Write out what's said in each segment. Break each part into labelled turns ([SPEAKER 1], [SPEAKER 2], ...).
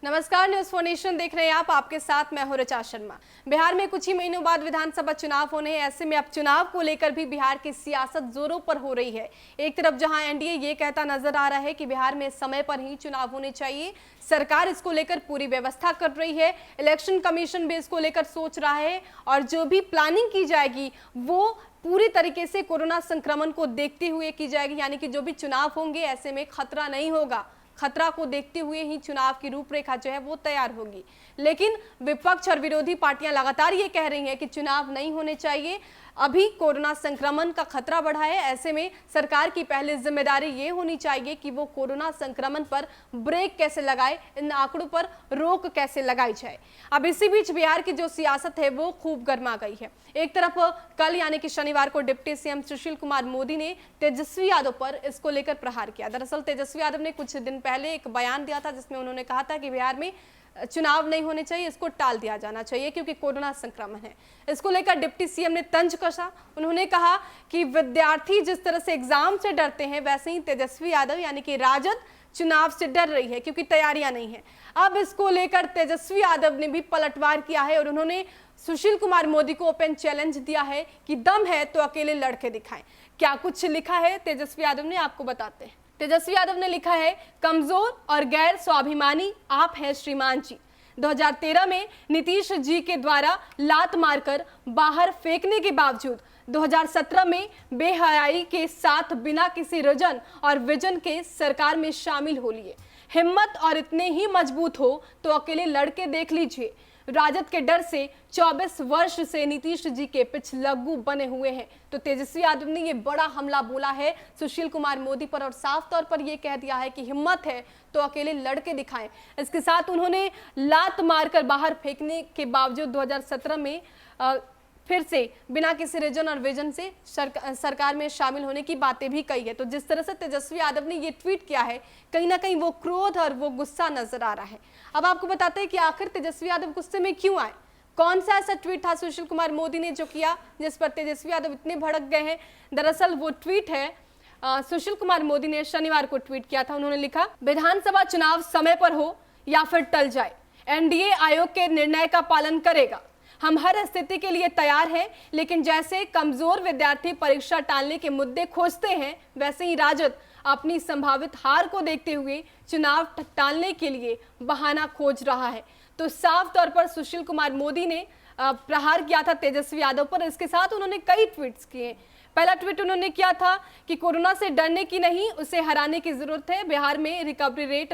[SPEAKER 1] नमस्कार, news for nation देख रहे हैं आप। आपके साथ मैं हूं ऋचा शर्मा। बिहार में कुछ ही महीनों बाद विधानसभा चुनाव होने हैं। ऐसे में अब चुनाव को लेकर भी बिहार की सियासत जोरों पर हो रही है। एक तरफ जहां एनडीए ये कहता नजर आ रहा है कि बिहार में समय पर ही चुनाव होने चाहिए, सरकार इसको लेकर पूरी व्यवस्था कर रही है, इलेक्शन कमीशन भी इसको लेकर सोच रहा है और जो भी प्लानिंग की जाएगी वो पूरी तरीके से कोरोना संक्रमण को देखते हुए की जाएगी। यानी कि जो भी चुनाव होंगे ऐसे में खतरा नहीं होगा, खतरा को देखते हुए ही चुनाव की रूपरेखा जो है वो तैयार होगी। लेकिन विपक्ष और विरोधी पार्टियां लगातार ये कह रही हैं कि चुनाव नहीं होने चाहिए, अभी कोरोना संक्रमण का खतरा बढ़ा है। ऐसे में सरकार की पहली जिम्मेदारी ये होनी चाहिए कि वो कोरोना संक्रमण पर ब्रेक कैसे लगाए, इन आंकड़ों पर रोक कैसे लगाई जाए। अब इसी बीच बिहार की जो सियासत है वो खूब गर्मा गई है। एक तरफ कल यानी कि शनिवार को डिप्टी सीएम सुशील कुमार मोदी ने तेजस्वी यादव पर इसको लेकर प्रहार किया। दरअसल तेजस्वी यादव ने कुछ दिन पहले एक बयान दिया था जिसमें उन्होंने कहा था कि बिहार में चुनाव नहीं होने चाहिए, इसको टाल दिया जाना चाहिए क्योंकि कोरोना संक्रमण है। इसको लेकर डिप्टी सीएम ने तंज कसा। उन्होंने कहा कि विद्यार्थी जिस तरह से एग्जाम से डरते हैं वैसे ही तेजस्वी यादव यानी कि राजद चुनाव से डर रही है क्योंकि तैयारियां नहीं है। अब इसको लेकर तेजस्वी यादव ने भी पलटवार किया है और उन्होंने सुशील कुमार मोदी को ओपन चैलेंज दिया है कि दम है तो अकेले लड़के दिखाएं। क्या कुछ लिखा है तेजस्वी यादव ने, आपको बताते हैं। तेजस्वी यादव ने लिखा है, कमजोर और गैर स्वाभिमानी आप हैं श्रीमान जी। 2013 में नीतीश जी के द्वारा लात मारकर बाहर फेंकने के बावजूद 2017 में बेहयाई के साथ बिना किसी रीजन और विजन के सरकार में शामिल हो लिए। हिम्मत और इतने ही मजबूत हो तो अकेले लड़के देख लीजिए। राजद के डर से 24 वर्ष से नीतीश जी के पिछलग्गू बने हुए हैं। तो तेजस्वी यादव ने ये बड़ा हमला बोला है सुशील कुमार मोदी पर और साफ तौर पर ये कह दिया है कि हिम्मत है तो अकेले लड़के दिखाएं। इसके साथ उन्होंने लात मारकर बाहर फेंकने के बावजूद 2017 में फिर से बिना किसी रीजन और विजन से सरकार में शामिल होने की बातें भी कही है। तो जिस तरह से तेजस्वी यादव ने ये ट्वीट किया है, कहीं ना कहीं वो क्रोध और वो गुस्सा नजर आ रहा है। अब आपको बताते हैं कि आखिर तेजस्वी यादव गुस्से में क्यों आए, कौन सा ऐसा ट्वीट था सुशील कुमार मोदी ने जो किया जिस पर तेजस्वी यादव इतने भड़क गए हैं। दरअसल वो ट्वीट है, सुशील कुमार मोदी ने शनिवार को ट्वीट किया था। उन्होंने लिखा, विधानसभा चुनाव समय पर हो या फिर टल जाए, एनडीए आयोग के निर्णय का पालन करेगा। हम हर स्थिति के लिए तैयार हैं, लेकिन जैसे कमजोर विद्यार्थी परीक्षा टालने के मुद्दे खोजते हैं वैसे ही राजद अपनी संभावित हार को देखते हुए चुनाव टालने के लिए बहाना खोज रहा है। तो साफ तौर पर सुशील कुमार मोदी ने प्रहार किया था तेजस्वी यादव पर। इसके साथ उन्होंने कई ट्वीट्स किए। पहला ट्वीट उन्होंने किया था कि कोरोना से डरने की नहीं, उसे हराने की जरूरत है। बिहार में रिकवरी रेट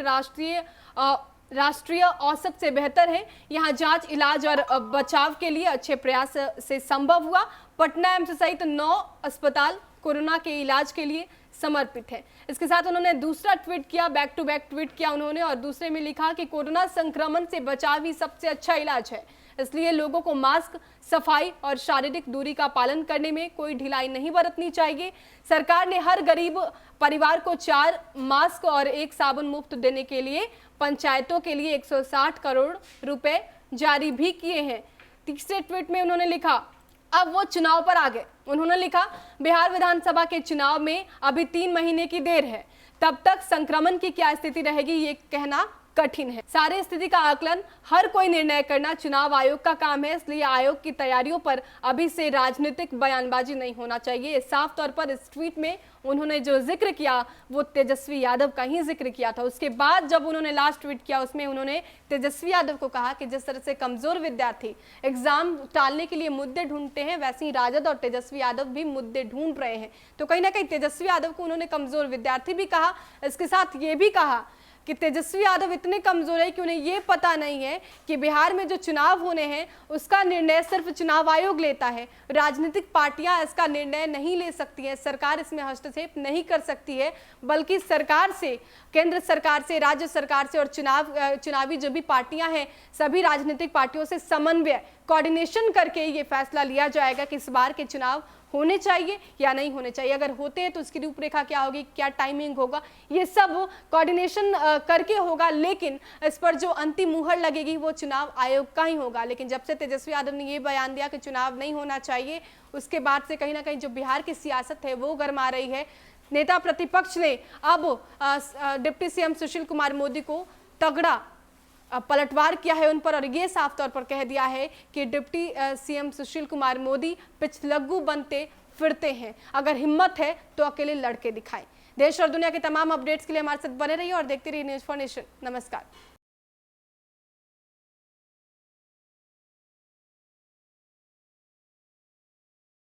[SPEAKER 1] राष्ट्रीय औसत से बेहतर है। यहाँ जांच, इलाज और बचाव के लिए अच्छे प्रयास से संभव हुआ। पटना एम्स सहित 9 अस्पताल कोरोना के इलाज के लिए समर्पित है। इसके साथ उन्होंने दूसरा ट्वीट किया, बैक टू बैक ट्वीट किया उन्होंने और दूसरे में लिखा कि कोरोना संक्रमण से बचाव ही सबसे अच्छा इलाज है, इसलिए लोगों को मास्क, सफाई और शारीरिक दूरी का पालन करने में कोई ढिलाई नहीं बरतनी चाहिए। सरकार ने हर गरीब परिवार को 4 मास्क और 1 साबुन मुफ्त देने के लिए पंचायतों के लिए 160 करोड़ रुपए जारी भी किए हैं। तीसरे ट्वीट में उन्होंने लिखा, अब वो चुनाव पर आ गए। उन्होंने लिखा, बिहार विधानसभा के चुनाव में अभी 3 महीने की देर है, तब तक संक्रमण की क्या स्थिति रहेगी ये कहना कठिन है। सारी स्थिति का आकलन हर कोई निर्णय करना चुनाव आयोग का काम है, इसलिए आयोग की तैयारियों पर अभी से राजनीतिक बयानबाजी नहीं होना चाहिए। साफ तौर पर इस ट्वीट में उन्होंने जो जिक्र किया वो तेजस्वी यादव का ही जिक्र किया था। उसके बाद जब उन्होंने लास्ट ट्वीट किया उसमें उन्होंने तेजस्वी यादव को कहा कि जिस तरह से कमजोर विद्यार्थी एग्जाम टालने के लिए मुद्दे ढूंढते हैं वैसे ही राजद और तेजस्वी यादव भी मुद्दे ढूंढ रहे हैं। तो कहीं ना कहीं तेजस्वी यादव को उन्होंने कमजोर विद्यार्थी भी कहा। इसके साथ ये भी कहा कि तेजस्वी यादव इतने कमजोर है कि उन्हें ये पता नहीं है कि बिहार में जो चुनाव होने हैं उसका निर्णय सिर्फ चुनाव आयोग लेता है, राजनीतिक पार्टियां इसका निर्णय नहीं ले सकती हैं, सरकार इसमें हस्तक्षेप नहीं कर सकती है, बल्कि सरकार से, केंद्र सरकार से, राज्य सरकार से और चुनावी जो भी पार्टियां हैं सभी राजनीतिक पार्टियों से समन्वय, कोऑर्डिनेशन करके ये फैसला लिया जाएगा कि इस बार के चुनाव होने चाहिए या नहीं होने चाहिए। अगर होते हैं तो उसकी रूपरेखा क्या होगी, क्या टाइमिंग होगा, ये सब कोऑर्डिनेशन करके होगा। लेकिन इस पर जो अंतिम मुहर लगेगी वो चुनाव आयोग का ही होगा। लेकिन जब से तेजस्वी यादव ने ये बयान दिया कि चुनाव नहीं होना चाहिए, उसके बाद से कहीं ना कहीं जो बिहार की सियासत है वो गरमा रही है। नेता प्रतिपक्ष ने अब डिप्टी सीएम सुशील कुमार मोदी को तगड़ा पलटवार किया है उन पर और ये साफ तौर पर कह दिया है कि डिप्टी सीएम सुशील कुमार मोदी पिछलग्गू बनते फिरते हैं, अगर हिम्मत है तो अकेले लड़के दिखाएं। देश और दुनिया के तमाम अपडेट्स के लिए हमारे साथ बने रहिए और देखते रहिए न्यूज़ फॉर नेशन। नमस्कार।